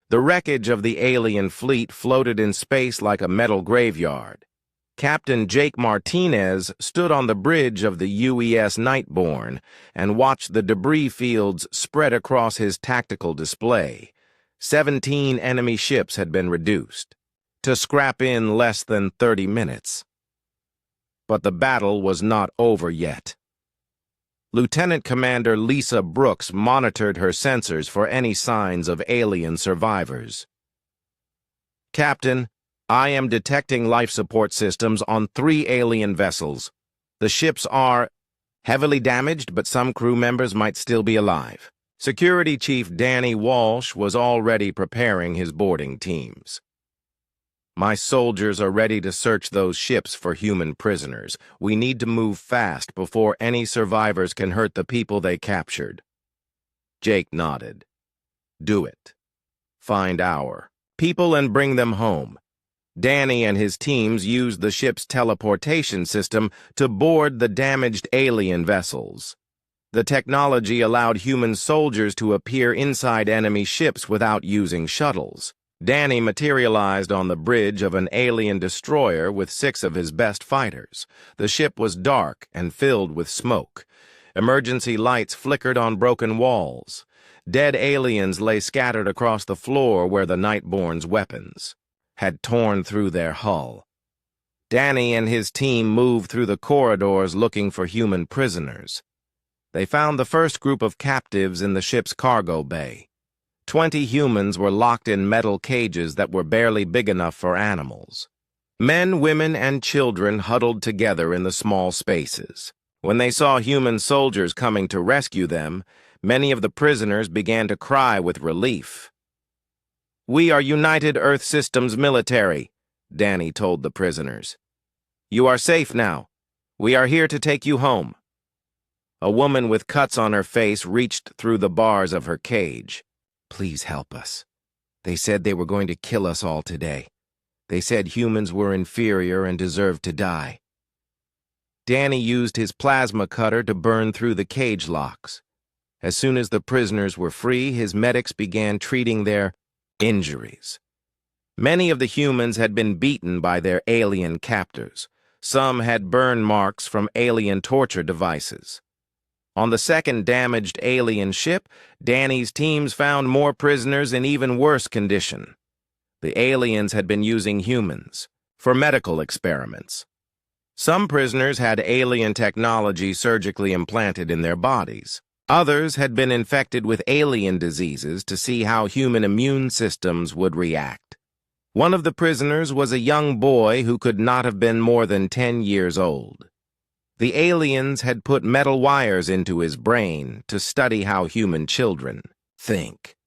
The wreckage of the alien fleet floated in space like a metal graveyard. Captain Jake Martinez stood on the bridge of the UES Nightborne and watched the debris fields spread across his tactical display. 17 enemy ships had been reduced to scrap in less than 30 minutes. But the battle was not over yet. Lieutenant Commander Lisa Brooks monitored her sensors for any signs of alien survivors. "Captain, I am detecting life support systems on 3 alien vessels. The ships are heavily damaged, but some crew members might still be alive." Security Chief Danny Walsh was already preparing his boarding teams. "My soldiers are ready to search those ships for human prisoners. We need to move fast before any survivors can hurt the people they captured." Jake nodded. "Do it. Find our people and bring them home." Danny and his teams used the ship's teleportation system to board the damaged alien vessels. The technology allowed human soldiers to appear inside enemy ships without using shuttles. Danny materialized on the bridge of an alien destroyer with 6 of his best fighters. The ship was dark and filled with smoke. Emergency lights flickered on broken walls. Dead aliens lay scattered across the floor where the Nightborne's weapons had torn through their hull. Danny and his team moved through the corridors looking for human prisoners. They found the first group of captives in the ship's cargo bay. 20 humans were locked in metal cages that were barely big enough for animals. Men, women, and children huddled together in the small spaces. When they saw human soldiers coming to rescue them, many of the prisoners began to cry with relief. "We are United Earth Systems military," Danny told the prisoners. "You are safe now. We are here to take you home." A woman with cuts on her face reached through the bars of her cage. "Please help us. They said they were going to kill us all today. They said humans were inferior and deserved to die." Danny used his plasma cutter to burn through the cage locks. As soon as the prisoners were free, his medics began treating their injuries. Many of the humans had been beaten by their alien captors. Some had burn marks from alien torture devices. On the second damaged alien ship, Danny's teams found more prisoners in even worse condition. The aliens had been using humans for medical experiments. Some prisoners had alien technology surgically implanted in their bodies. Others had been infected with alien diseases to see how human immune systems would react. One of the prisoners was a young boy who could not have been more than 10 years old. The aliens had put metal wires into his brain to study how human children think.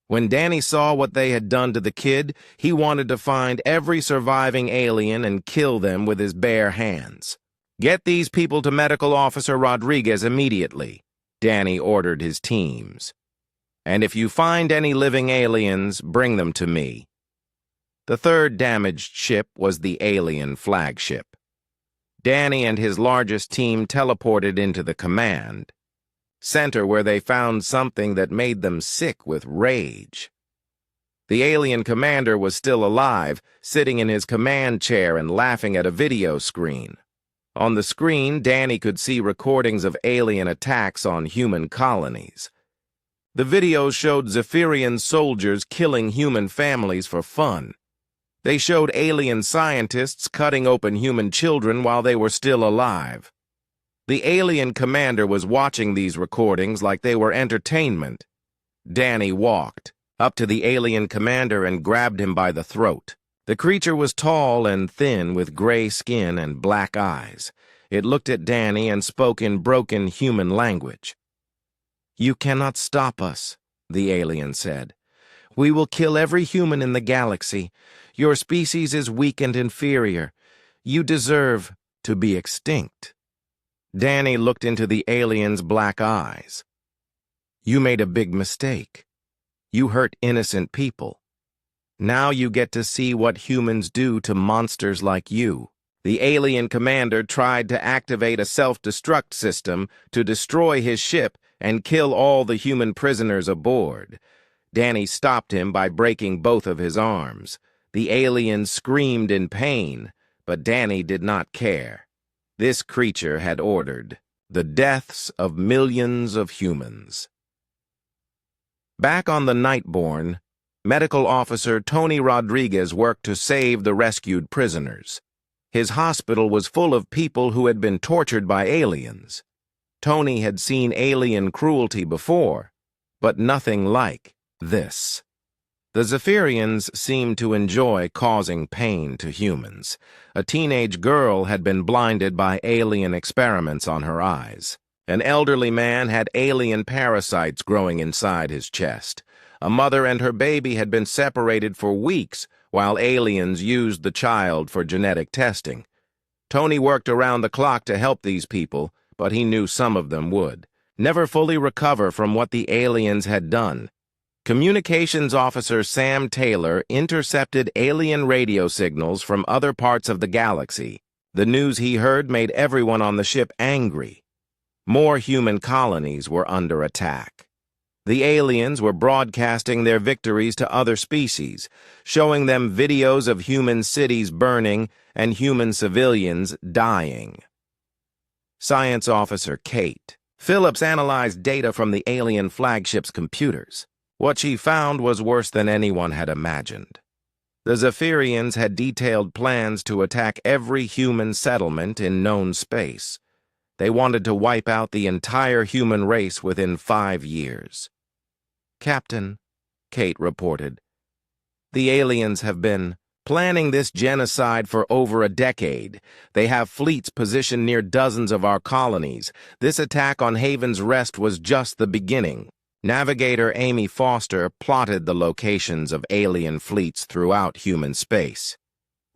When Danny saw what they had done to the kid, he wanted to find every surviving alien and kill them with his bare hands. "Get these people to Medical Officer Rodriguez immediately," Danny ordered his teams. "And if you find any living aliens, bring them to me." The third damaged ship was the alien flagship. Danny and his largest team teleported into the command center where they found something that made them sick with rage. The alien commander was still alive, sitting in his command chair and laughing at a video screen. On the screen, Danny could see recordings of alien attacks on human colonies. The videos showed Zephyrian soldiers killing human families for fun. They showed alien scientists cutting open human children while they were still alive. The alien commander was watching these recordings like they were entertainment. Danny walked up to the alien commander and grabbed him by the throat. The creature was tall and thin with gray skin and black eyes. It looked at Danny and spoke in broken human language. "You cannot stop us," the alien said. "We will kill every human in the galaxy. Your species is weak and inferior. You deserve to be extinct." Danny looked into the alien's black eyes. "You made a big mistake. You hurt innocent people. Now you get to see what humans do to monsters like you." The alien commander tried to activate a self-destruct system to destroy his ship and kill all the human prisoners aboard. Danny stopped him by breaking both of his arms. The alien screamed in pain, but Danny did not care. This creature had ordered the deaths of millions of humans. Back on the Nightborne, Medical Officer Tony Rodriguez worked to save the rescued prisoners. His hospital was full of people who had been tortured by aliens. Tony had seen alien cruelty before, but nothing like this. The Zephyrians seemed to enjoy causing pain to humans. A teenage girl had been blinded by alien experiments on her eyes. An elderly man had alien parasites growing inside his chest. A mother and her baby had been separated for weeks while aliens used the child for genetic testing. Tony worked around the clock to help these people, but he knew some of them would never fully recover from what the aliens had done. Communications Officer Sam Taylor intercepted alien radio signals from other parts of the galaxy. The news he heard made everyone on the ship angry. More human colonies were under attack. The aliens were broadcasting their victories to other species, showing them videos of human cities burning and human civilians dying. Science Officer Kate Phillips analyzed data from the alien flagship's computers. What she found was worse than anyone had imagined. The Zephyrians had detailed plans to attack every human settlement in known space. They wanted to wipe out the entire human race within 5 years. "Captain," Kate reported, "the aliens have been planning this genocide for over a decade. They have fleets positioned near dozens of our colonies. This attack on Haven's Rest was just the beginning." Navigator Amy Foster plotted the locations of alien fleets throughout human space.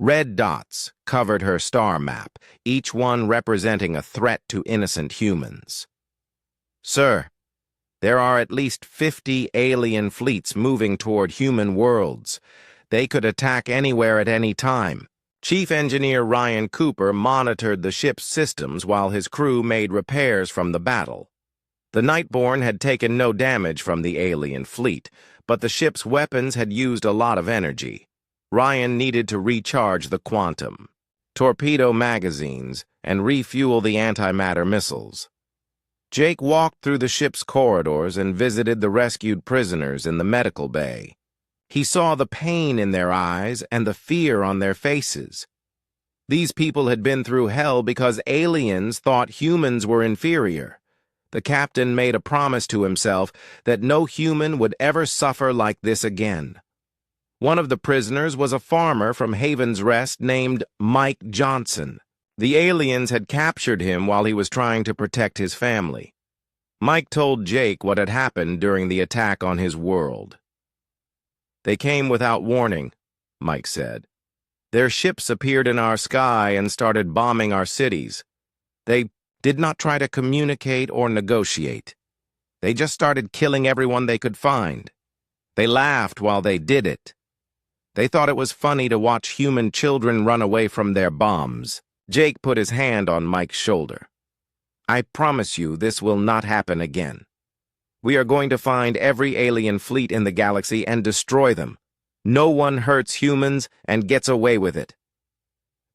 Red dots covered her star map, each one representing a threat to innocent humans. "Sir, there are at least 50 alien fleets moving toward human worlds. They could attack anywhere at any time." Chief Engineer Ryan Cooper monitored the ship's systems while his crew made repairs from the battle. The Nightborne had taken no damage from the alien fleet, but the ship's weapons had used a lot of energy. Ryan needed to recharge the quantum, torpedo magazines, and refuel the antimatter missiles. Jake walked through the ship's corridors and visited the rescued prisoners in the medical bay. He saw the pain in their eyes and the fear on their faces. These people had been through hell because aliens thought humans were inferior. The captain made a promise to himself that no human would ever suffer like this again. One of the prisoners was a farmer from Haven's Rest named Mike Johnson. The aliens had captured him while he was trying to protect his family. Mike told Jake what had happened during the attack on his world. "They came without warning," Mike said. "Their ships appeared in our sky and started bombing our cities. They did not try to communicate or negotiate. They just started killing everyone they could find. They laughed while they did it. They thought it was funny to watch human children run away from their bombs." Jake put his hand on Mike's shoulder. "I promise you this will not happen again. We are going to find every alien fleet in the galaxy and destroy them. No one hurts humans and gets away with it."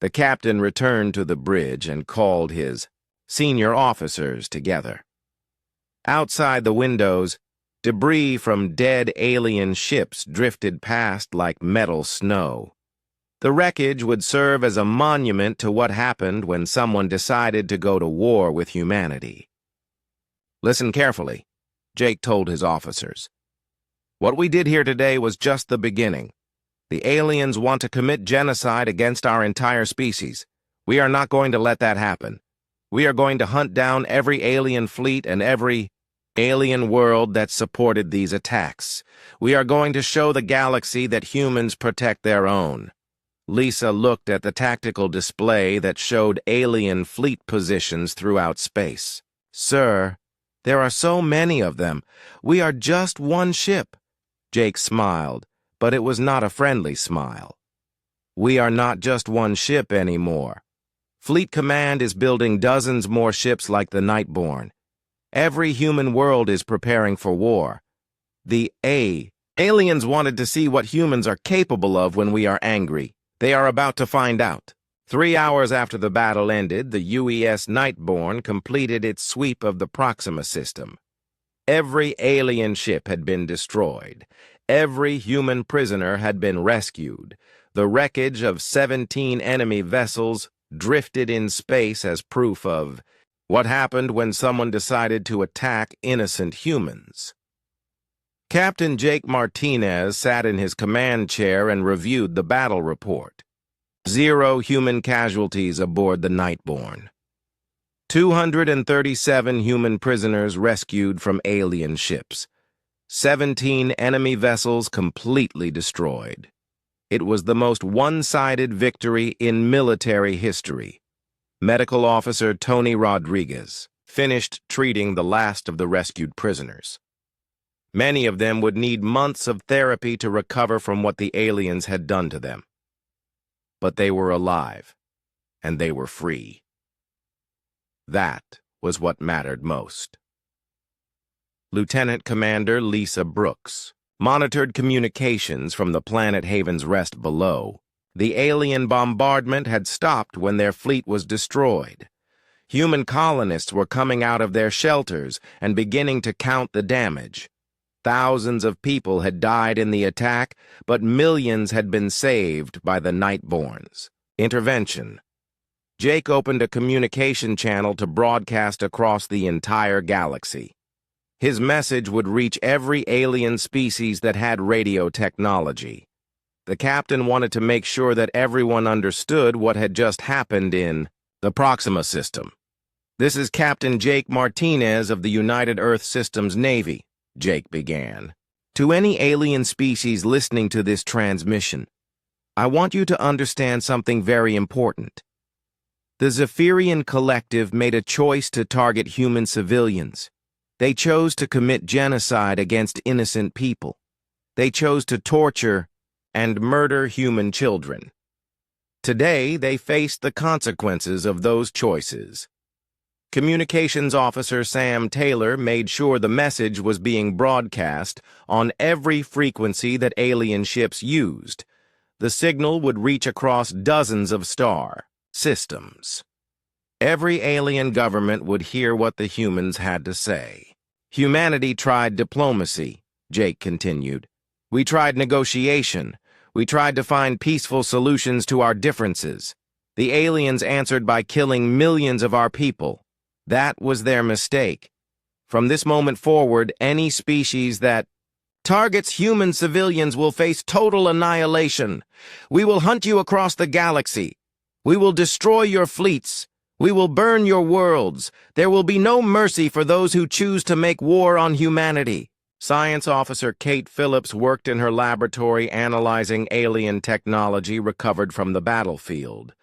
The captain returned to the bridge and called his senior officers together. Outside the windows, debris from dead alien ships drifted past like metal snow. The wreckage would serve as a monument to what happened when someone decided to go to war with humanity. "Listen carefully," Jake told his officers. "What we did here today was just the beginning. The aliens want to commit genocide against our entire species. We are not going to let that happen. We are going to hunt down every alien fleet and every alien world that supported these attacks. We are going to show the galaxy that humans protect their own." Lisa looked at the tactical display that showed alien fleet positions throughout space. "Sir, there are so many of them. We are just one ship." Jake smiled, but it was not a friendly smile. "We are not just one ship anymore. Fleet Command is building dozens more ships like the Nightborne. Every human world is preparing for war. The A Aliens wanted to see what humans are capable of when we are angry. They are about to find out. 3 hours after the battle ended, the UES Nightborne completed its sweep of the Proxima system. Every alien ship had been destroyed. Every human prisoner had been rescued. The wreckage of 17 enemy vessels drifted in space as proof of what happened when someone decided to attack innocent humans. Captain Jake Martinez sat in his command chair and reviewed the battle report. 0 human casualties aboard the Nightborne. 237 human prisoners rescued from alien ships. 17 enemy vessels completely destroyed. It was the most one-sided victory in military history. Medical Officer Tony Rodriguez finished treating the last of the rescued prisoners. Many of them would need months of therapy to recover from what the aliens had done to them. But they were alive, and they were free. That was what mattered most. Lieutenant Commander Lisa Brooks monitored communications from the planet Haven's Rest below. The alien bombardment had stopped when their fleet was destroyed. Human colonists were coming out of their shelters and beginning to count the damage. Thousands of people had died in the attack, but millions had been saved by the Nightborne's intervention. Jake opened a communication channel to broadcast across the entire galaxy. His message would reach every alien species that had radio technology. The captain wanted to make sure that everyone understood what had just happened in the Proxima system. "This is Captain Jake Martinez of the United Earth Systems Navy," Jake began. "To any alien species listening to this transmission, I want you to understand something very important. The Zephyrian Collective made a choice to target human civilians. They chose to commit genocide against innocent people. They chose to torture and murder human children. Today, they face the consequences of those choices." Communications Officer Sam Taylor made sure the message was being broadcast on every frequency that alien ships used. The signal would reach across dozens of star systems. Every alien government would hear what the humans had to say. "Humanity tried diplomacy," Jake continued. "We tried negotiation. We tried to find peaceful solutions to our differences. The aliens answered by killing millions of our people. That was their mistake. From this moment forward, any species that targets human civilians will face total annihilation. We will hunt you across the galaxy. We will destroy your fleets. We will burn your worlds. There will be no mercy for those who choose to make war on humanity." Science Officer Kate Phillips worked in her laboratory analyzing alien technology recovered from the battlefield.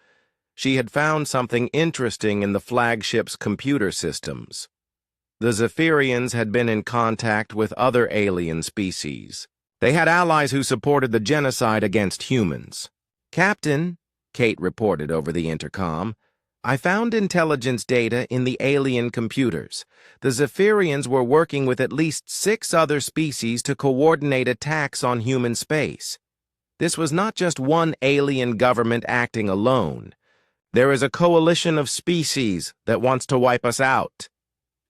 She had found something interesting in the flagship's computer systems. The Zephyrians had been in contact with other alien species. They had allies who supported the genocide against humans. "Captain," Kate reported over the intercom, "I found intelligence data in the alien computers. The Zephyrians were working with at least 6 other species to coordinate attacks on human space. This was not just one alien government acting alone. There is a coalition of species that wants to wipe us out."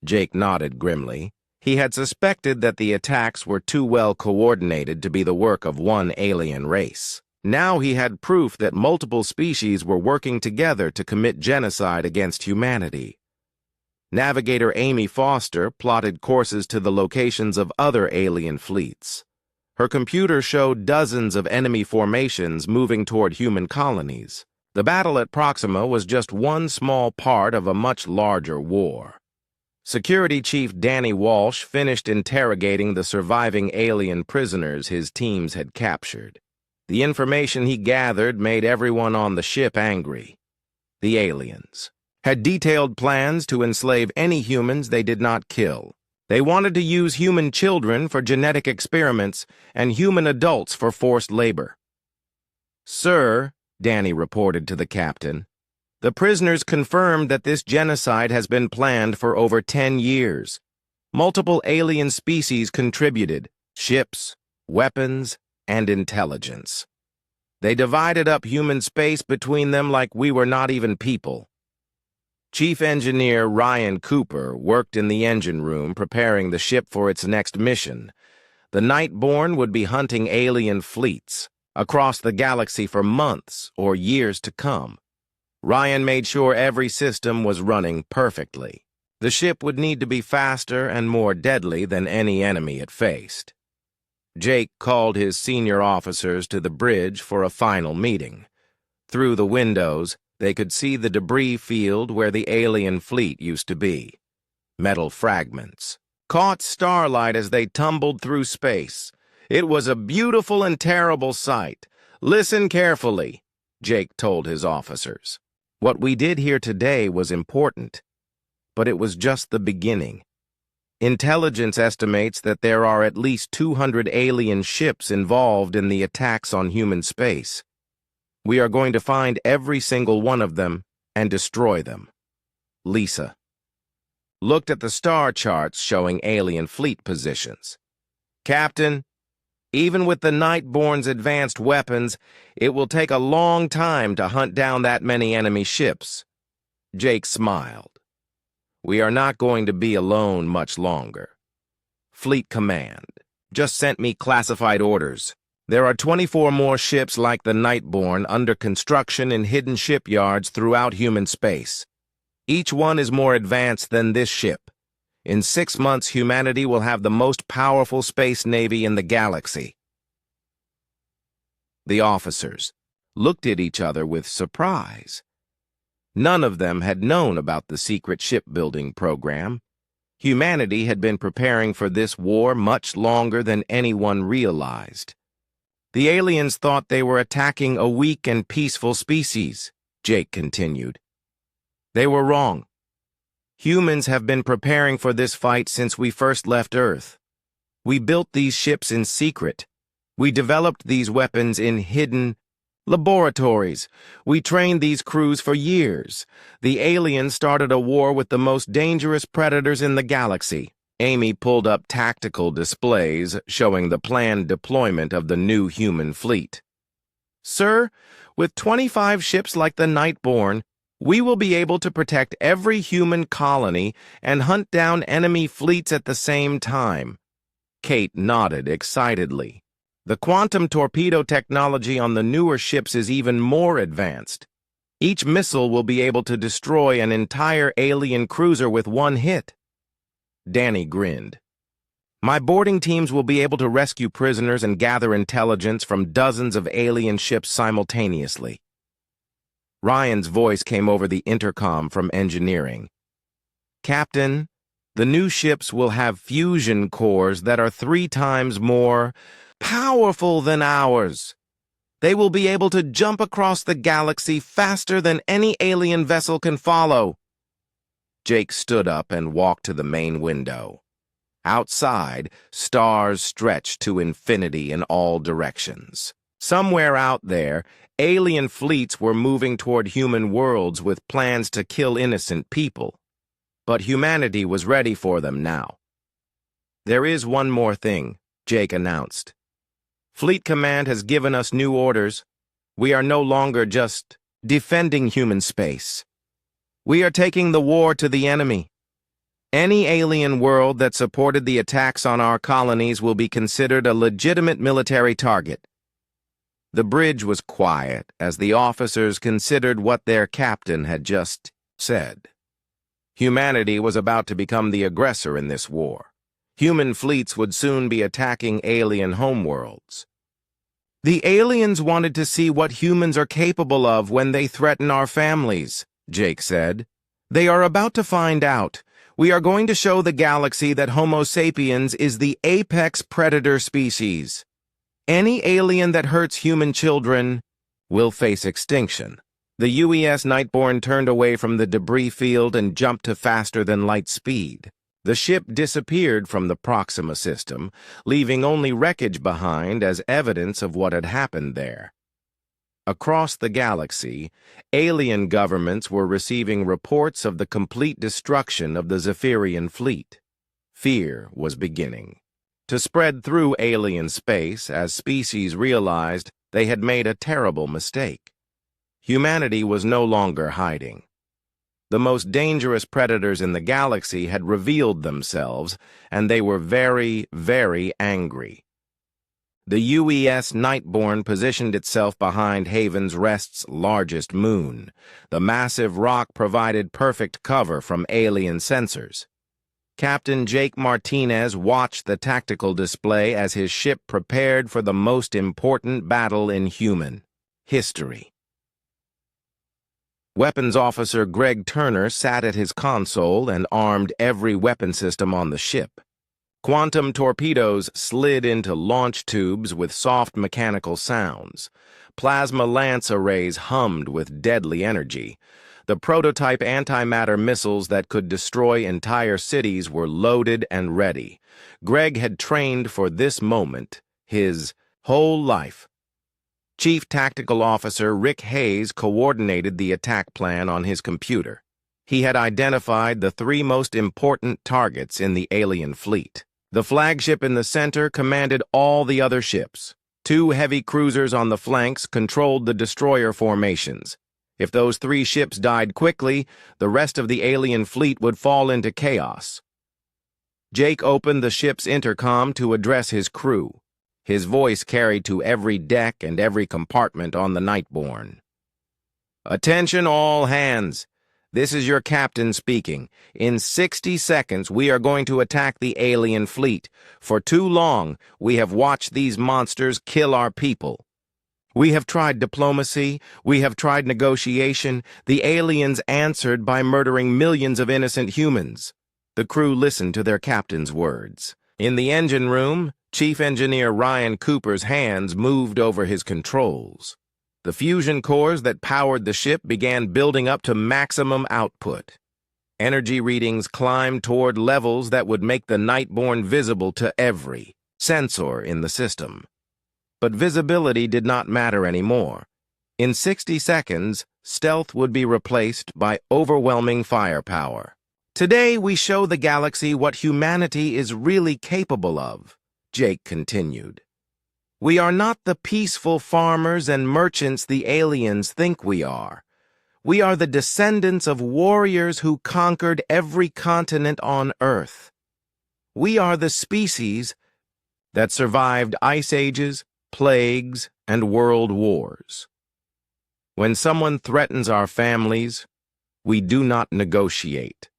Jake nodded grimly. He had suspected that the attacks were too well coordinated to be the work of one alien race. Now he had proof that multiple species were working together to commit genocide against humanity. Navigator Amy Foster plotted courses to the locations of other alien fleets. Her computer showed dozens of enemy formations moving toward human colonies. The battle at Proxima was just one small part of a much larger war. Security Chief Danny Walsh finished interrogating the surviving alien prisoners his teams had captured. The information he gathered made everyone on the ship angry. The aliens had detailed plans to enslave any humans they did not kill. They wanted to use human children for genetic experiments and human adults for forced labor. "Sir," Danny reported to the captain, "the prisoners confirmed that this genocide has been planned for over 10 years. Multiple alien species contributed: ships, weapons, and intelligence. They divided up human space between them like we were not even people. Chief Engineer Ryan Cooper worked in the engine room preparing the ship for its next mission. The Nightborne would be hunting alien fleets across the galaxy for months or years to come. Ryan made sure every system was running perfectly. The ship would need to be faster and more deadly than any enemy it faced. Jake called his senior officers to the bridge for a final meeting. Through the windows, they could see the debris field where the alien fleet used to be. Metal fragments caught starlight as they tumbled through space. It was a beautiful and terrible sight. Listen carefully, Jake told his officers. What we did here today was important, but it was just the beginning. Intelligence estimates that there are at least 200 alien ships involved in the attacks on human space. We are going to find every single one of them and destroy them. Lisa looked at the star charts showing alien fleet positions. Captain, even with the Nightborne's advanced weapons, it will take a long time to hunt down that many enemy ships. Jake smiled. We are not going to be alone much longer. Fleet Command just sent me classified orders. There are 24 more ships like the Nightborne under construction in hidden shipyards throughout human space. Each one is more advanced than this ship. In 6 months, humanity will have the most powerful space navy in the galaxy. The officers looked at each other with surprise. None of them had known about the secret shipbuilding program. Humanity had been preparing for this war much longer than anyone realized. The aliens thought they were attacking a weak and peaceful species, Jake continued. They were wrong. Humans have been preparing for this fight since we first left Earth. We built these ships in secret. We developed these weapons in hidden laboratories. We trained these crews for years. The aliens started a war with the most dangerous predators in the galaxy. Amy pulled up tactical displays showing the planned deployment of the new human fleet. Sir, with 25 ships like the Nightborne, we will be able to protect every human colony and hunt down enemy fleets at the same time. Kate nodded excitedly. The quantum torpedo technology on the newer ships is even more advanced. Each missile will be able to destroy an entire alien cruiser with one hit. Danny grinned. My boarding teams will be able to rescue prisoners and gather intelligence from dozens of alien ships simultaneously. Ryan's voice came over the intercom from engineering. Captain, the new ships will have fusion cores that are 3 times more powerful than ours. They will be able to jump across the galaxy faster than any alien vessel can follow. Jake stood up and walked to the main window. Outside, stars stretched to infinity in all directions. Somewhere out there, alien fleets were moving toward human worlds with plans to kill innocent people. But humanity was ready for them now. There is one more thing, Jake announced. Fleet Command has given us new orders. We are no longer just defending human space. We are taking the war to the enemy. Any alien world that supported the attacks on our colonies will be considered a legitimate military target. The bridge was quiet as the officers considered what their captain had just said. Humanity was about to become the aggressor in this war. Human fleets would soon be attacking alien homeworlds. The aliens wanted to see what humans are capable of when they threaten our families, Jake said. They are about to find out. We are going to show the galaxy that Homo sapiens is the apex predator species. Any alien that hurts human children will face extinction. The UES Nightborne turned away from the debris field and jumped to faster-than-light speed. The ship disappeared from the Proxima system, leaving only wreckage behind as evidence of what had happened there. Across the galaxy, alien governments were receiving reports of the complete destruction of the Zephyrian fleet. Fear was beginning. to spread through alien space as species realized they had made a terrible mistake. Humanity was no longer hiding. The most dangerous predators in the galaxy had revealed themselves, and they were very, very angry. The UES Nightborne positioned itself behind Haven's Rest's largest moon. The massive rock provided perfect cover from alien sensors. Captain Jake Martinez watched the tactical display as his ship prepared for the most important battle in human history. Weapons Officer Greg Turner sat at his console and armed every weapon system on the ship. Quantum torpedoes slid into launch tubes with soft mechanical sounds. Plasma lance arrays hummed with deadly energy. The prototype antimatter missiles that could destroy entire cities were loaded and ready. Greg had trained for this moment his whole life. Chief Tactical Officer Rick Hayes coordinated the attack plan on his computer. He had identified the three most important targets in the alien fleet. The flagship in the center commanded all the other ships. Two heavy cruisers on the flanks controlled the destroyer formations. If those three ships died quickly, the rest of the alien fleet would fall into chaos. Jake opened the ship's intercom to address his crew. His voice carried to every deck and every compartment on the Nightborne. "Attention all hands. This is your captain speaking. In 60 seconds, we are going to attack the alien fleet. For too long, we have watched these monsters kill our people. We have tried diplomacy, we have tried negotiation. The aliens answered by murdering millions of innocent humans." The crew listened to their captain's words. In the engine room, Chief Engineer Ryan Cooper's hands moved over his controls. The fusion cores that powered the ship began building up to maximum output. Energy readings climbed toward levels that would make the Nightborne visible to every sensor in the system. But visibility did not matter anymore. In 60 seconds, stealth would be replaced by overwhelming firepower. "Today we show the galaxy what humanity is really capable of," Jake continued. "We are not the peaceful farmers and merchants the aliens think we are. We are the descendants of warriors who conquered every continent on Earth. We are the species that survived ice ages, plagues, and world wars. When someone threatens our families, we do not negotiate.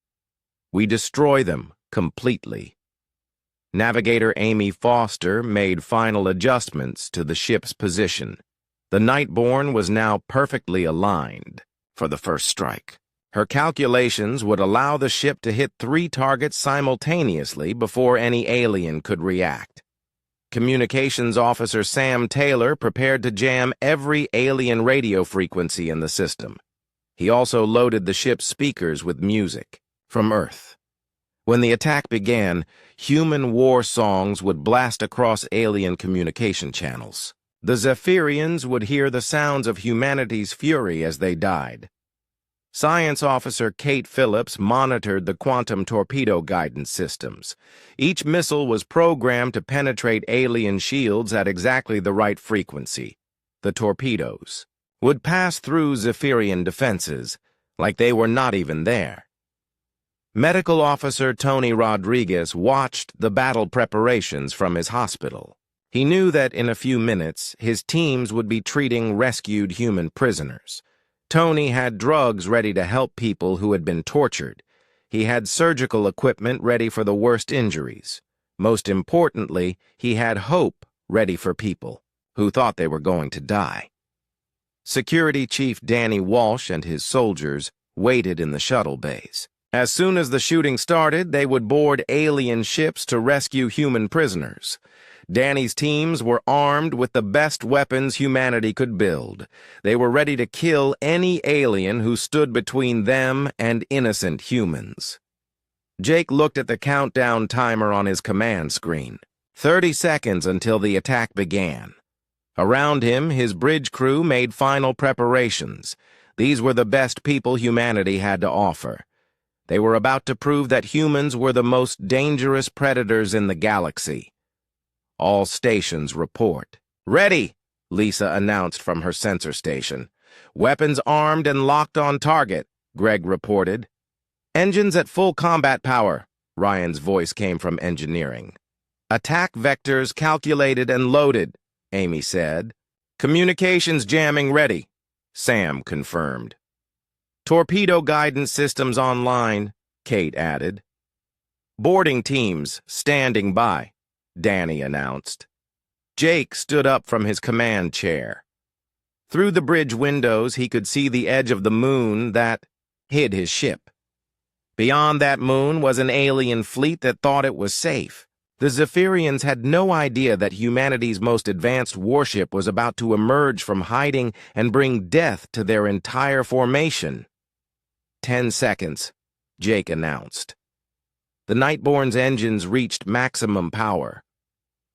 We destroy them completely." Navigator Amy Foster made final adjustments to the ship's position. The Nightborne was now perfectly aligned for the first strike. Her calculations would allow the ship to hit 3 targets simultaneously before any alien could react. Communications Officer Sam Taylor prepared to jam every alien radio frequency in the system. He also loaded the ship's speakers with music from Earth. When the attack began, human war songs would blast across alien communication channels. The Zephyrians would hear the sounds of humanity's fury as they died. Science Officer Kate Phillips monitored the quantum torpedo guidance systems. Each missile was programmed to penetrate alien shields at exactly the right frequency. The torpedoes would pass through Zephyrian defenses like they were not even there. Medical Officer Tony Rodriguez watched the battle preparations from his hospital. He knew that in a few minutes, his teams would be treating rescued human prisoners. Tony had drugs ready to help people who had been tortured. He had surgical equipment ready for the worst injuries. Most importantly, he had hope ready for people who thought they were going to die. Security Chief Danny Walsh and his soldiers waited in the shuttle bays. As soon as the shooting started, they would board alien ships to rescue human prisoners. Danny's teams were armed with the best weapons humanity could build. They were ready to kill any alien who stood between them and innocent humans. Jake looked at the countdown timer on his command screen. 30 seconds until the attack began. Around him, his bridge crew made final preparations. These were the best people humanity had to offer. They were about to prove that humans were the most dangerous predators in the galaxy. All stations report. Ready, Lisa announced from her sensor station. Weapons armed and locked on target, Greg reported. Engines at full combat power, Ryan's voice came from engineering. Attack vectors calculated and loaded, Amy said. Communications jamming ready, Sam confirmed. Torpedo guidance systems online, Kate added. Boarding teams standing by, Danny announced. Jake stood up from his command chair. Through the bridge windows, he could see the edge of the moon that hid his ship. Beyond that moon was an alien fleet that thought it was safe. The Zephyrians had no idea that humanity's most advanced warship was about to emerge from hiding and bring death to their entire formation. 10 seconds, Jake announced. The Nightborne's engines reached maximum power.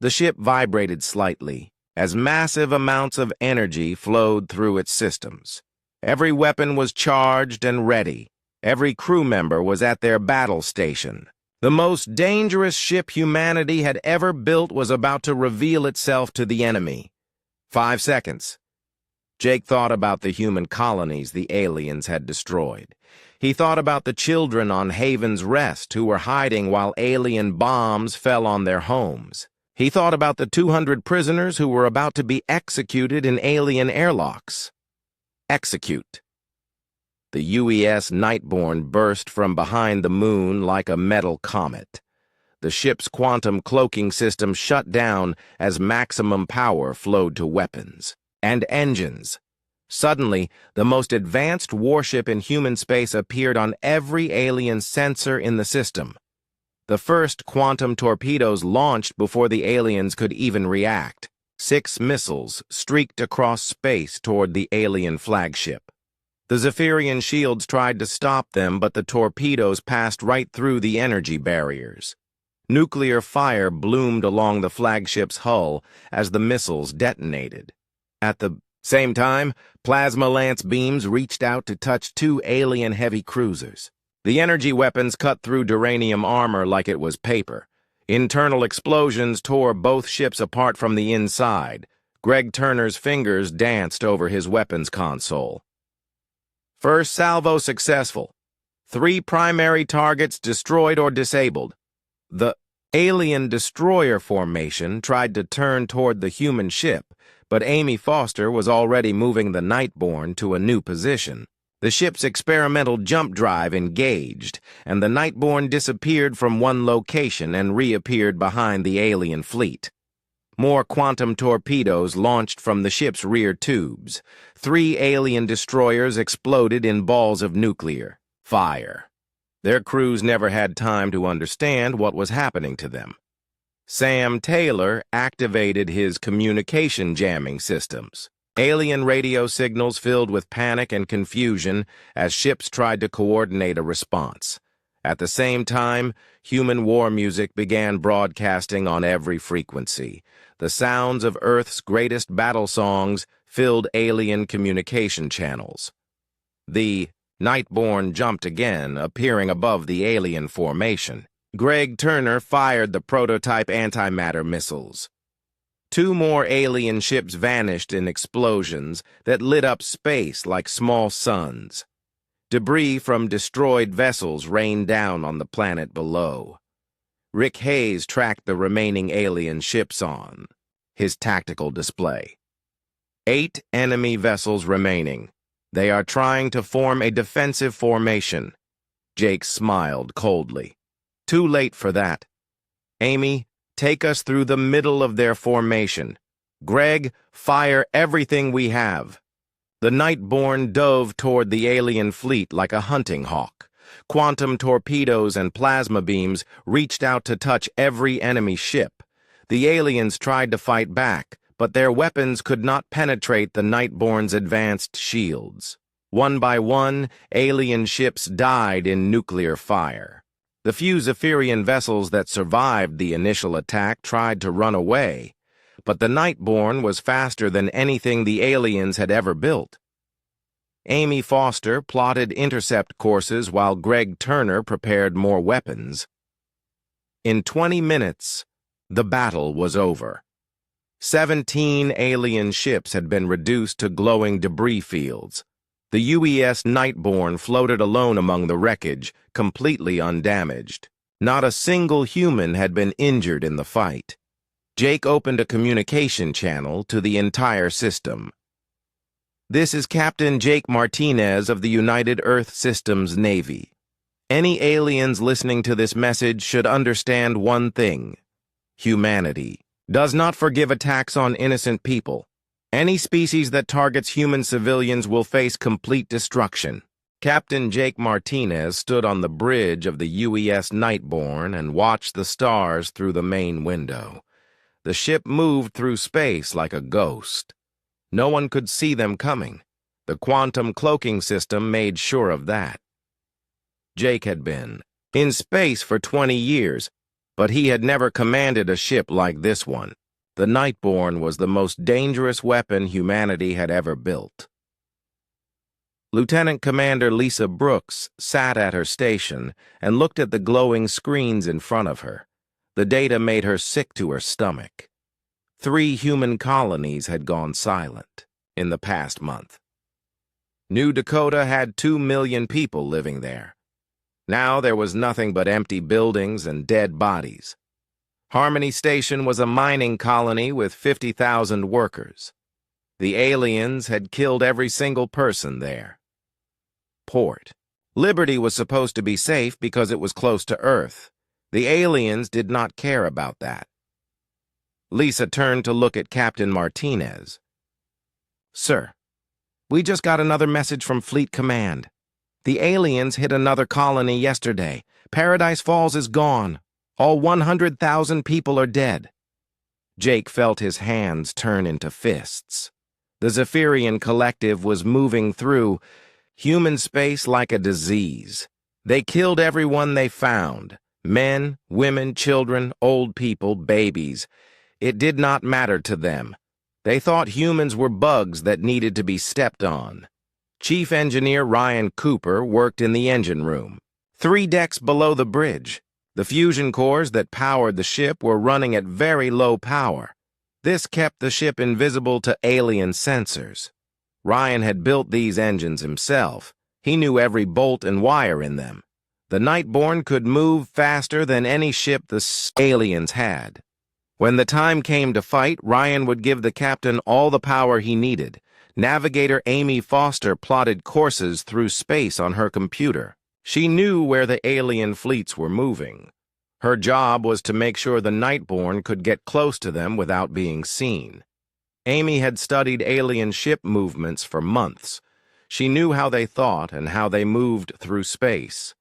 The ship vibrated slightly as massive amounts of energy flowed through its systems. Every weapon was charged and ready. Every crew member was at their battle station. The most dangerous ship humanity had ever built was about to reveal itself to the enemy. 5 seconds. Jake thought about the human colonies the aliens had destroyed. He thought about the children on Haven's Rest who were hiding while alien bombs fell on their homes. He thought about the 200 prisoners who were about to be executed in alien airlocks. Execute. The UES Nightborne burst from behind the moon like a metal comet. The ship's quantum cloaking system shut down as maximum power flowed to weapons and engines. Suddenly, the most advanced warship in human space appeared on every alien sensor in the system. The first quantum torpedoes launched before the aliens could even react. 6 missiles streaked across space toward the alien flagship. The Zephyrian shields tried to stop them, but the torpedoes passed right through the energy barriers. Nuclear fire bloomed along the flagship's hull as the missiles detonated. At the same time, plasma lance beams reached out to touch 2 alien heavy cruisers. The energy weapons cut through duranium armor like it was paper. Internal explosions tore both ships apart from the inside. Greg Turner's fingers danced over his weapons console. First salvo successful. 3 primary targets destroyed or disabled. The alien destroyer formation tried to turn toward the human ship, but Amy Foster was already moving the Nightborne to a new position. The ship's experimental jump drive engaged, and the Nightborne disappeared from one location and reappeared behind the alien fleet. More quantum torpedoes launched from the ship's rear tubes. 3 alien destroyers exploded in balls of nuclear fire. Their crews never had time to understand what was happening to them. Sam Taylor activated his communication jamming systems. Alien radio signals filled with panic and confusion as ships tried to coordinate a response. At the same time, human war music began broadcasting on every frequency. The sounds of Earth's greatest battle songs filled alien communication channels. The Nightborne jumped again, appearing above the alien formation. Greg Turner fired the prototype antimatter missiles. 2 more alien ships vanished in explosions that lit up space like small suns. Debris from destroyed vessels rained down on the planet below. Rick Hayes tracked the remaining alien ships on his tactical display. 8 enemy vessels remaining. They are trying to form a defensive formation. Jake smiled coldly. Too late for that. Amy, take us through the middle of their formation. Greg, fire everything we have. The Nightborne dove toward the alien fleet like a hunting hawk. Quantum torpedoes and plasma beams reached out to touch every enemy ship. The aliens tried to fight back, but their weapons could not penetrate the Nightborne's advanced shields. One by one, alien ships died in nuclear fire. The few Zephyrian vessels that survived the initial attack tried to run away, but the Nightborne was faster than anything the aliens had ever built. Amy Foster plotted intercept courses while Greg Turner prepared more weapons. In 20 minutes, The battle was over. 17 alien ships had been reduced to glowing debris fields. The UES Nightborne floated alone among the wreckage, completely undamaged. Not a single human had been injured in the fight. Jake opened a communication channel to the entire system. "This is Captain Jake Martinez of the United Earth Systems Navy. Any aliens listening to this message should understand one thing. Humanity does not forgive attacks on innocent people. Any species that targets human civilians will face complete destruction." Captain Jake Martinez stood on the bridge of the UES Nightborne and watched the stars through the main window. The ship moved through space like a ghost. No one could see them coming. The quantum cloaking system made sure of that. Jake had been in space for 20 years, but he had never commanded a ship like this one. The Nightborne was the most dangerous weapon humanity had ever built. Lieutenant Commander Lisa Brooks sat at her station and looked at the glowing screens in front of her. The data made her sick to her stomach. 3 human colonies had gone silent in the past month. New Dakota had 2 million people living there. Now there was nothing but empty buildings and dead bodies. Harmony Station was a mining colony with 50,000 workers. The aliens had killed every single person there. Port. Liberty was supposed to be safe because it was close to Earth. The aliens did not care about that. Lisa turned to look at Captain Martinez. "Sir, we just got another message from Fleet Command. The aliens hit another colony yesterday. Paradise Falls is gone. All 100,000 people are dead." Jake felt his hands turn into fists. The Zephyrian collective was moving through human space like a disease. They killed everyone they found. Men, women, children, old people, babies. It did not matter to them. They thought humans were bugs that needed to be stepped on. Chief Engineer Ryan Cooper worked in the engine room, 3 decks below the bridge. The fusion cores that powered the ship were running at very low power. This kept the ship invisible to alien sensors. Ryan had built these engines himself. He knew every bolt and wire in them. The Nightborne could move faster than any ship the aliens had. When the time came to fight, Ryan would give the captain all the power he needed. Navigator Amy Foster plotted courses through space on her computer. She knew where the alien fleets were moving. Her job was to make sure the Nightborne could get close to them without being seen. Amy had studied alien ship movements for months. She knew how they thought and how they moved through space.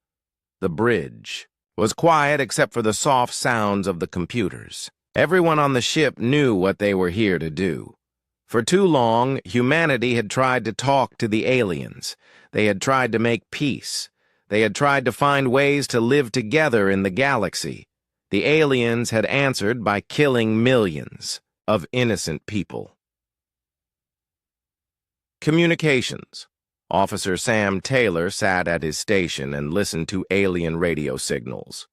The bridge was quiet except for the soft sounds of the computers. Everyone on the ship knew what they were here to do. For too long, humanity had tried to talk to the aliens. They had tried to make peace. They had tried to find ways to live together in the galaxy. The aliens had answered by killing millions of innocent people. Communications. Officer Sam Taylor sat at his station and listened to alien radio signals.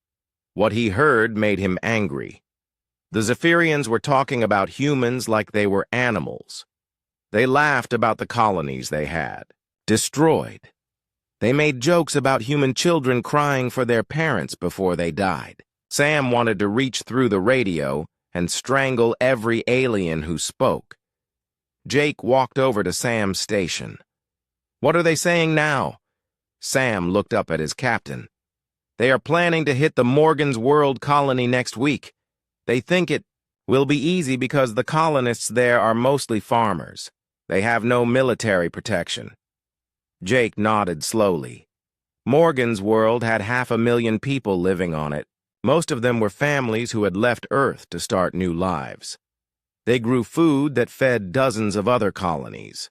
What he heard made him angry. The Zephyrians were talking about humans like they were animals. They laughed about the colonies they had destroyed. They made jokes about human children crying for their parents before they died. Sam wanted to reach through the radio and strangle every alien who spoke. Jake walked over to Sam's station. "What are they saying now?" Sam looked up at his captain. "They are planning to hit the Morgan's World colony next week. They think it will be easy because the colonists there are mostly farmers. They have no military protection." Jake nodded slowly. Morgan's World had 500,000 people living on it. Most of them were families who had left Earth to start new lives. They grew food that fed dozens of other colonies.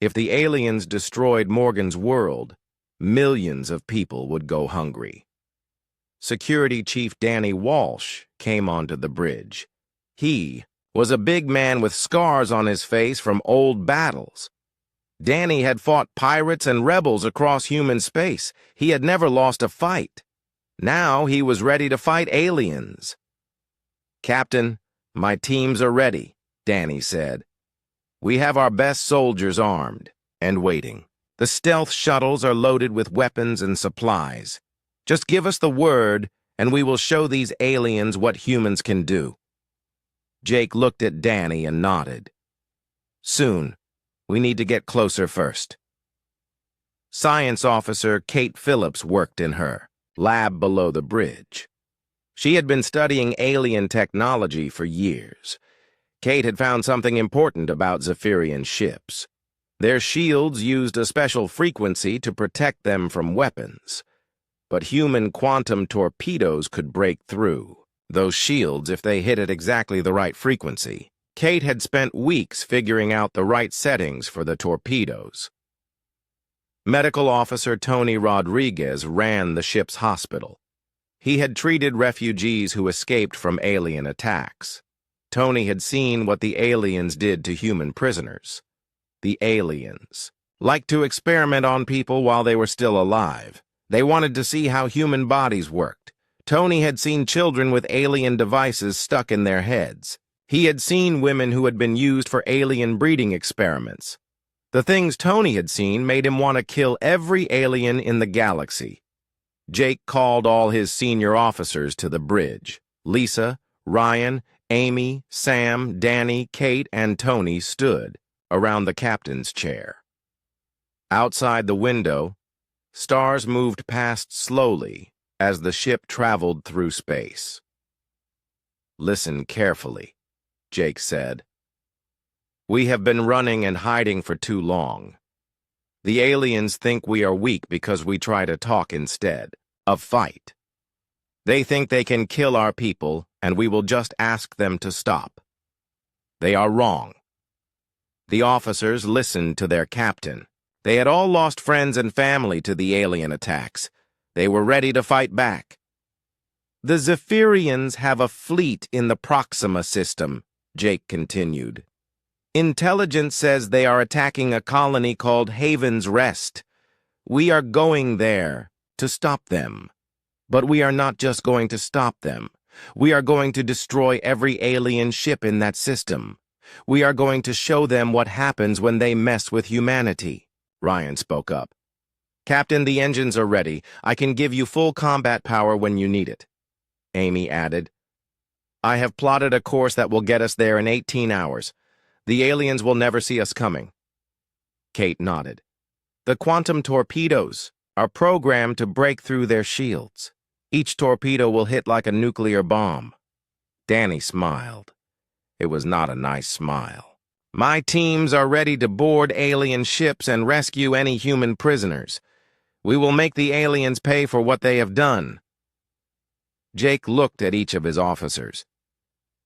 If the aliens destroyed Morgan's World, millions of people would go hungry. Security Chief Danny Walsh came onto the bridge. He was a big man with scars on his face from old battles. Danny had fought pirates and rebels across human space. He had never lost a fight. Now he was ready to fight aliens. "Captain, my teams are ready," Danny said. "We have our best soldiers armed and waiting. The stealth shuttles are loaded with weapons and supplies. Just give us the word, and we will show these aliens what humans can do." Jake looked at Danny and nodded. "Soon. We need to get closer first." Science officer Kate Phillips worked in her lab below the bridge. She had been studying alien technology for years. Kate had found something important about Zephyrian ships. Their shields used a special frequency to protect them from weapons. But human quantum torpedoes could break through those shields if they hit at exactly the right frequency. Kate had spent weeks figuring out the right settings for the torpedoes. Medical officer Tony Rodriguez ran the ship's hospital. He had treated refugees who escaped from alien attacks. Tony had seen what the aliens did to human prisoners. The aliens liked to experiment on people while they were still alive. They wanted to see how human bodies worked. Tony had seen children with alien devices stuck in their heads. He had seen women who had been used for alien breeding experiments. The things Tony had seen made him want to kill every alien in the galaxy. Jake called all his senior officers to the bridge. Lisa, Ryan, Amy, Sam, Danny, Kate, and Tony stood around the captain's chair. Outside the window, stars moved past slowly as the ship traveled through space. "Listen carefully," Jake said. "We have been running and hiding for too long. The aliens think we are weak because we try to talk instead of fight. They think they can kill our people and we will just ask them to stop. They are wrong." The officers listened to their captain. They had all lost friends and family to the alien attacks. They were ready to fight back. "The Zephyrians have a fleet in the Proxima system," Jake continued. "Intelligence says they are attacking a colony called Haven's Rest. We are going there to stop them. But we are not just going to stop them. We are going to destroy every alien ship in that system. We are going to show them what happens when they mess with humanity." Ryan spoke up. "Captain, the engines are ready. I can give you full combat power when you need it." Amy added, "I have plotted a course that will get us there in 18 hours. The aliens will never see us coming." Kate nodded. "The quantum torpedoes are programmed to break through their shields. Each torpedo will hit like a nuclear bomb." Danny smiled. It was not a nice smile. "My teams are ready to board alien ships and rescue any human prisoners. We will make the aliens pay for what they have done." Jake looked at each of his officers.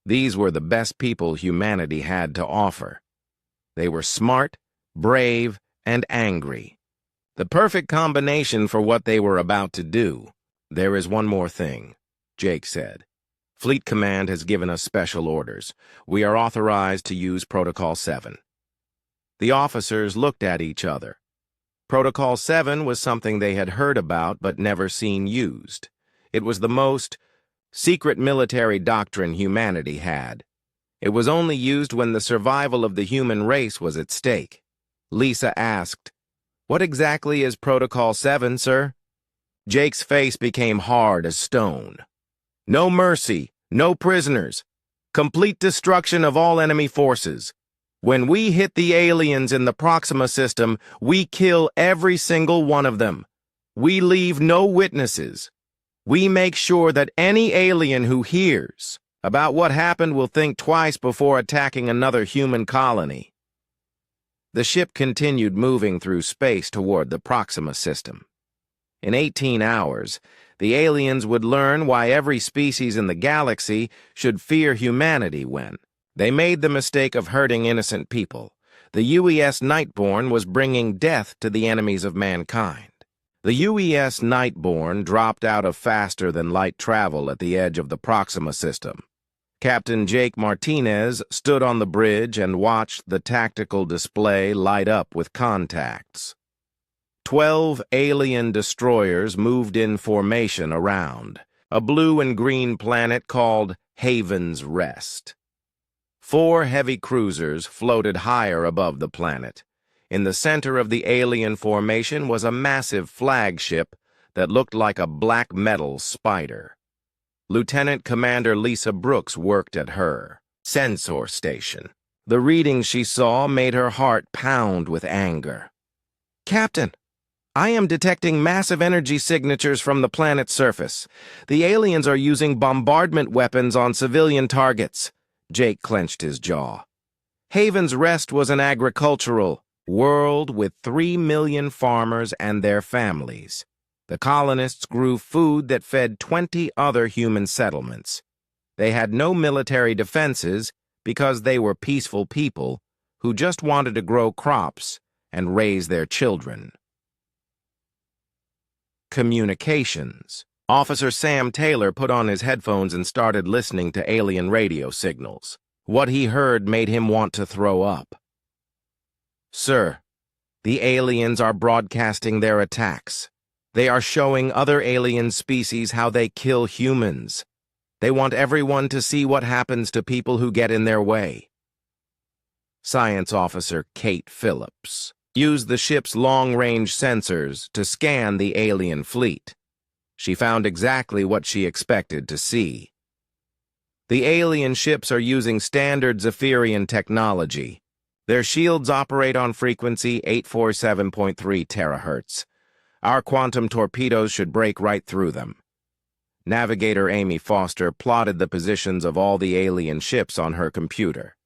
These were the best people humanity had to offer. They were smart, brave, and angry. The perfect combination for what they were about to do. "There is one more thing," Jake said. "Fleet Command has given us special orders. We are authorized to use Protocol 7. The officers looked at each other. Protocol 7 was something they had heard about but never seen used. It was the most secret military doctrine humanity had. It was only used when the survival of the human race was at stake. Lisa asked, "What exactly is Protocol 7, sir?" Jake's face became hard as stone. "No mercy, no prisoners. Complete destruction of all enemy forces. When we hit the aliens in the Proxima system, we kill every single one of them. We leave no witnesses. We make sure that any alien who hears about what happened will think twice before attacking another human colony." The ship continued moving through space toward the Proxima system. In 18 hours, the aliens would learn why every species in the galaxy should fear humanity when they made the mistake of hurting innocent people. The UES Nightborne was bringing death to the enemies of mankind. The UES Nightborne dropped out of faster-than-light travel at the edge of the Proxima system. Captain Jake Martinez stood on the bridge and watched the tactical display light up with contacts. 12 alien destroyers moved in formation around a blue and green planet called Haven's Rest. 4 heavy cruisers floated higher above the planet. In the center of the alien formation was a massive flagship that looked like a black metal spider. Lieutenant Commander Lisa Brooks worked at her sensor station. The readings she saw made her heart pound with anger. "Captain, I am detecting massive energy signatures from the planet's surface. The aliens are using bombardment weapons on civilian targets." Jake clenched his jaw. Haven's Rest was an agricultural world with 3 million farmers and their families. The colonists grew food that fed 20 other human settlements. They had no military defenses because they were peaceful people who just wanted to grow crops and raise their children. Communications. Officer Sam Taylor put on his headphones and started listening to alien radio signals. What he heard made him want to throw up. "Sir, the aliens are broadcasting their attacks. They are showing other alien species how they kill humans. They want everyone to see what happens to people who get in their way." Science Officer Kate Phillips used the ship's long-range sensors to scan the alien fleet. She found exactly what she expected to see. The alien ships are using standard Zephyrian technology. Their shields operate on frequency 847.3 terahertz. Our quantum torpedoes should break right through them. Navigator Amy Foster plotted the positions of all the alien ships on her computer.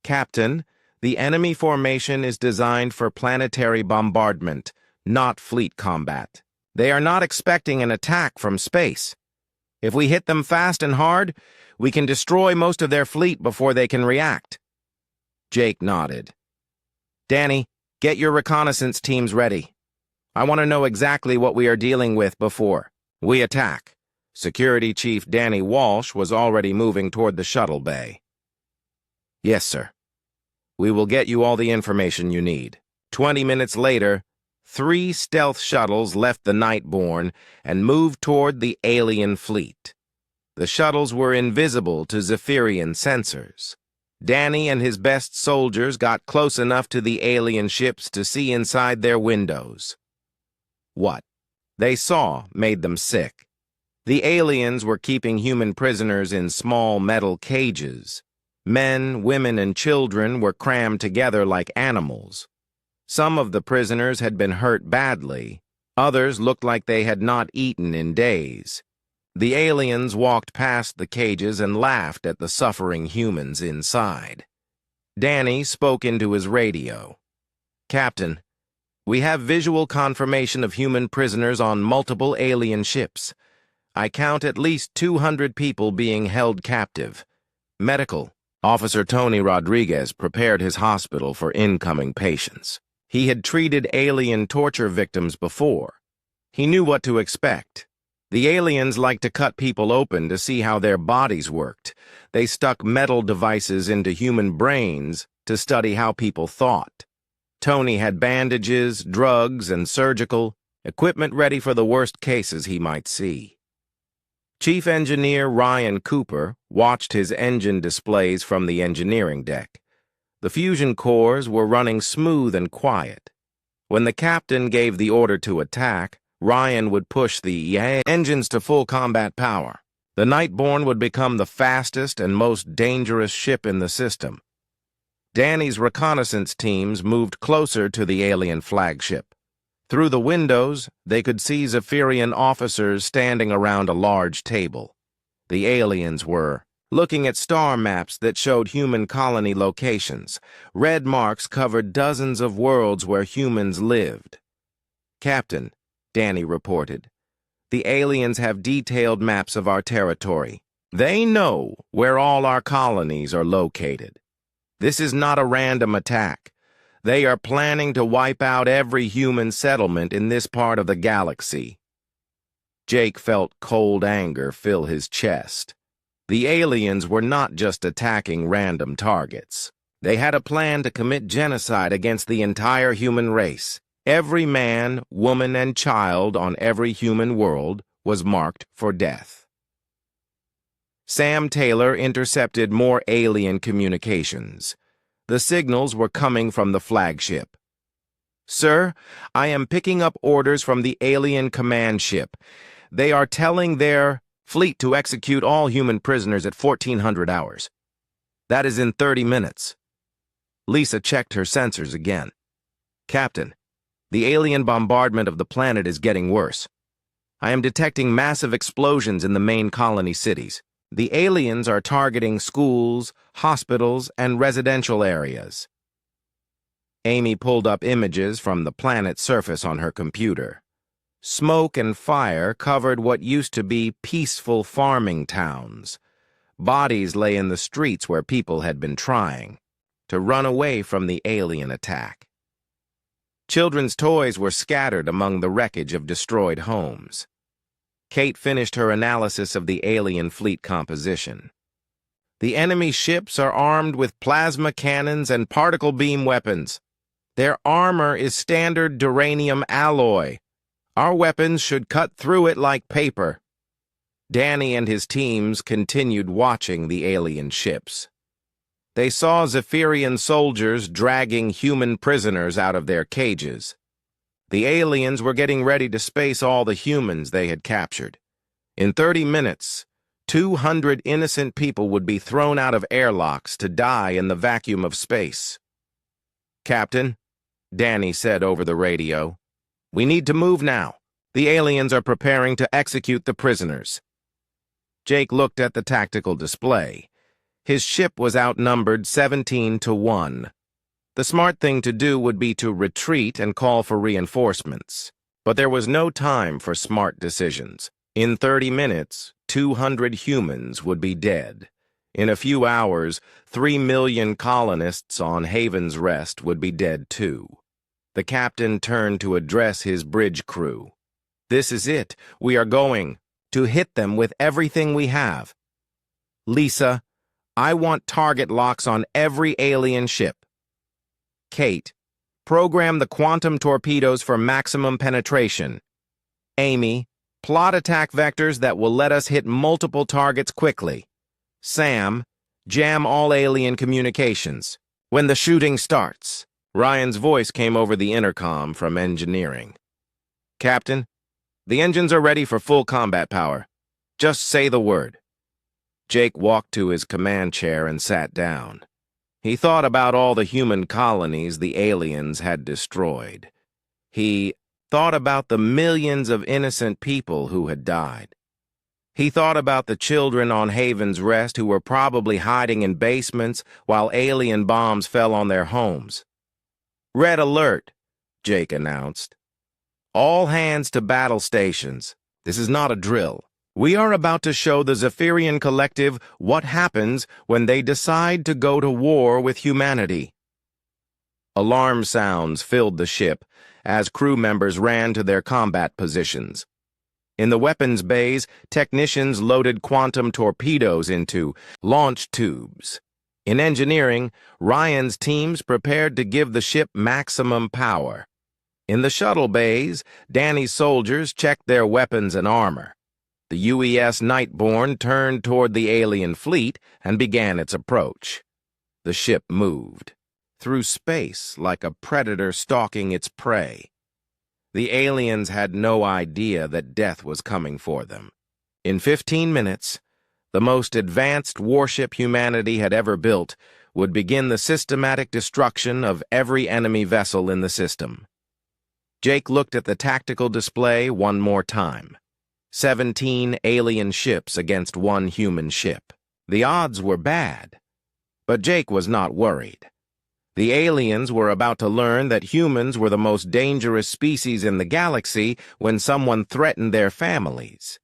"Captain, the enemy formation is designed for planetary bombardment, not fleet combat. They are not expecting an attack from space. If we hit them fast and hard, we can destroy most of their fleet before they can react." Jake nodded. "Danny, get your reconnaissance teams ready. I want to know exactly what we are dealing with before we attack." Security Chief Danny Walsh was already moving toward the shuttle bay. "Yes, sir. We will get you all the information you need." 20 minutes later, 3 stealth shuttles left the Nightborne and moved toward the alien fleet. The shuttles were invisible to Zephyrian sensors. Danny and his best soldiers got close enough to the alien ships to see inside their windows. What they saw made them sick. The aliens were keeping human prisoners in small metal cages. Men, women, and children were crammed together like animals. Some of the prisoners had been hurt badly. Others looked like they had not eaten in days. The aliens walked past the cages and laughed at the suffering humans inside. Danny spoke into his radio. "Captain, we have visual confirmation of human prisoners on multiple alien ships. I count at least 200 people being held captive. Medical." Officer Tony Rodriguez prepared his hospital for incoming patients. He had treated alien torture victims before. He knew what to expect. The aliens liked to cut people open to see how their bodies worked. They stuck metal devices into human brains to study how people thought. Tony had bandages, drugs, and surgical equipment ready for the worst cases he might see. Chief Engineer Ryan Cooper watched his engine displays from the engineering deck. The fusion cores were running smooth and quiet. When the captain gave the order to attack, Ryan would push the engines to full combat power. The Nightborne would become the fastest and most dangerous ship in the system. Danny's reconnaissance teams moved closer to the alien flagship. Through the windows, they could see Zephyrian officers standing around a large table. The aliens were looking at star maps that showed human colony locations. Red marks covered dozens of worlds where humans lived. "Captain," Danny reported, "the aliens have detailed maps of our territory. They know where all our colonies are located. This is not a random attack. They are planning to wipe out every human settlement in this part of the galaxy." Jake felt cold anger fill his chest. The aliens were not just attacking random targets. They had a plan to commit genocide against the entire human race. Every man, woman, and child on every human world was marked for death. Sam Taylor intercepted more alien communications. The signals were coming from the flagship. "Sir, I am picking up orders from the alien command ship. They are telling their fleet to execute all human prisoners at 1400 hours. That is in 30 minutes. Lisa checked her sensors again. "Captain, the alien bombardment of the planet is getting worse. I am detecting massive explosions in the main colony cities. The aliens are targeting schools, hospitals, and residential areas." Amy pulled up images from the planet's surface on her computer. Smoke and fire covered what used to be peaceful farming towns. Bodies lay in the streets where people had been trying to run away from the alien attack. Children's toys were scattered among the wreckage of destroyed homes. Kate finished her analysis of the alien fleet composition. "The enemy ships are armed with plasma cannons and particle beam weapons. Their armor is standard duranium alloy. Our weapons should cut through it like paper." Danny and his teams continued watching the alien ships. They saw Zephyrian soldiers dragging human prisoners out of their cages. The aliens were getting ready to space all the humans they had captured. In 30 minutes, 200 innocent people would be thrown out of airlocks to die in the vacuum of space. "Captain," Danny said over the radio, "we need to move now. The aliens are preparing to execute the prisoners." Jake looked at the tactical display. His ship was outnumbered 17-1. The smart thing to do would be to retreat and call for reinforcements. But there was no time for smart decisions. In 30 minutes, 200 humans would be dead. In a few hours, 3 million colonists on Haven's Rest would be dead too. The captain turned to address his bridge crew. "This is it. We are going to hit them with everything we have. Lisa, I want target locks on every alien ship. Kate, program the quantum torpedoes for maximum penetration. Amy, plot attack vectors that will let us hit multiple targets quickly. Sam, jam all alien communications. When the shooting starts." Ryan's voice came over the intercom from engineering. "Captain, the engines are ready for full combat power. Just say the word." Jake walked to his command chair and sat down. He thought about all the human colonies the aliens had destroyed. He thought about the millions of innocent people who had died. He thought about the children on Haven's Rest who were probably hiding in basements while alien bombs fell on their homes. "Red alert," Jake announced. "All hands to battle stations. This is not a drill. We are about to show the Zephyrian Collective what happens when they decide to go to war with humanity." Alarm sounds filled the ship as crew members ran to their combat positions. In the weapons bays, technicians loaded quantum torpedoes into launch tubes. In engineering, Ryan's teams prepared to give the ship maximum power. In the shuttle bays, Danny's soldiers checked their weapons and armor. The UES Nightborne turned toward the alien fleet and began its approach. The ship moved through space like a predator stalking its prey. The aliens had no idea that death was coming for them. In 15 minutes, the most advanced warship humanity had ever built would begin the systematic destruction of every enemy vessel in the system. Jake looked at the tactical display one more time. 17 alien ships against one human ship. The odds were bad, but Jake was not worried. The aliens were about to learn that humans were the most dangerous species in the galaxy when someone threatened their families.